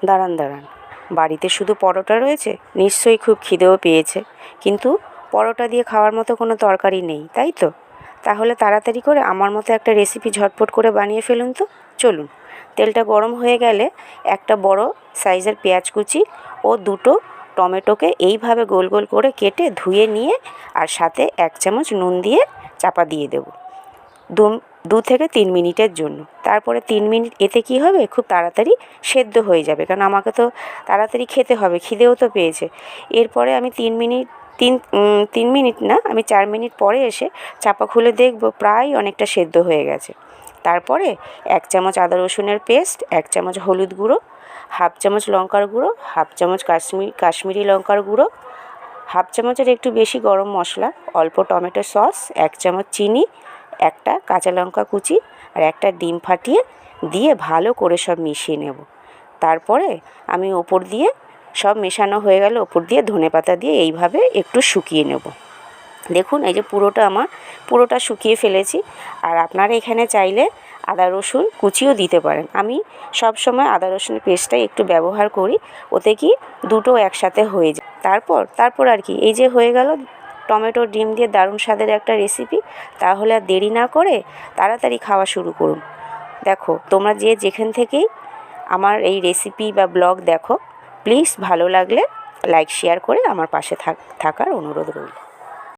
দাঁড়ান দাঁড়ান, বাড়িতে শুধু পরোটা রয়েছে? নিশ্চয়ই খুব খিদেও পেয়েছে, কিন্তু পরোটা দিয়ে খাওয়ার মতো কোনো তরকারি নেই, তাই তো? তাহলে তাড়াতাড়ি করে আমার মতো একটা রেসিপি ঝটপট করে বানিয়ে ফেলুন তো। চলুন, তেলটা গরম হয়ে গেলে একটা বড় সাইজের পেঁয়াজ কুচি ও দুটো টমেটোকে এইভাবে গোল গোল করে কেটে ধুয়ে নিয়ে আর সাথে 1 চামচ নুন দিয়ে চাপা দিয়ে দেবো 2 থেকে 3 মিনিটের জন্য। তারপরে 3 মিনিট, এতে কি হবে, খুব তাড়াতাড়ি সেদ্ধ হয়ে যাবে, কারণ আমাকে তো তাড়াতাড়ি খেতে হবে, খিদেও তো পেয়েছে। এরপরে আমি 3 মিনিট না, আমি 4 মিনিট পরে এসে চাপা খুলে দেখব প্রায় অনেকটা সেদ্ধ হয়ে গেছে। তারপরে 1 চামচ আদা রসুনের পেস্ট, 1 চামচ হলুদ গুঁড়ো, হাফ চামচ লঙ্কার গুঁড়ো, হাফ চামচ কাশ্মীরি লঙ্কার গুঁড়ো, হাফ চামচের একটু বেশি গরম মশলা, অল্প টমেটো সস, 1 চামচ চিনি, একটা কাঁচা লঙ্কা কুচি আর একটা ডিম ফাটিয়ে দিয়ে ভালো করে সব মিশিয়ে নেব। তারপরে আমি ওপর দিয়ে, সব মেশানো হয়ে গেলে ওপর দিয়ে ধনেপাতা দিয়ে এইভাবে একটু শুকিয়ে নেব। দেখুন, এই যে পুরোটা শুকিয়ে ফেলেছি। আর আপনারা এখানে চাইলে আদা রসুন কুচিও দিতে পারেন। আমি সব সময় আদা রসুনের পেস্টটাই একটু ব্যবহার করি, ওতে কি দুটো একসাথে হয়ে যায়। তারপর আর কি, এই যে হয়ে গেল টমেটো ডিম দিয়ে দারুণ স্বাদের একটা রেসিপি। তাহলে আর দেরি না করে তাড়াতাড়ি খাওয়া শুরু করুন। দেখো, তোমরা যেখান থেকেই আমার এই রেসিপি বা ব্লগ দেখো, প্লিজ ভালো লাগলে লাইক শেয়ার করে আমার পাশে থাকার অনুরোধ রইল।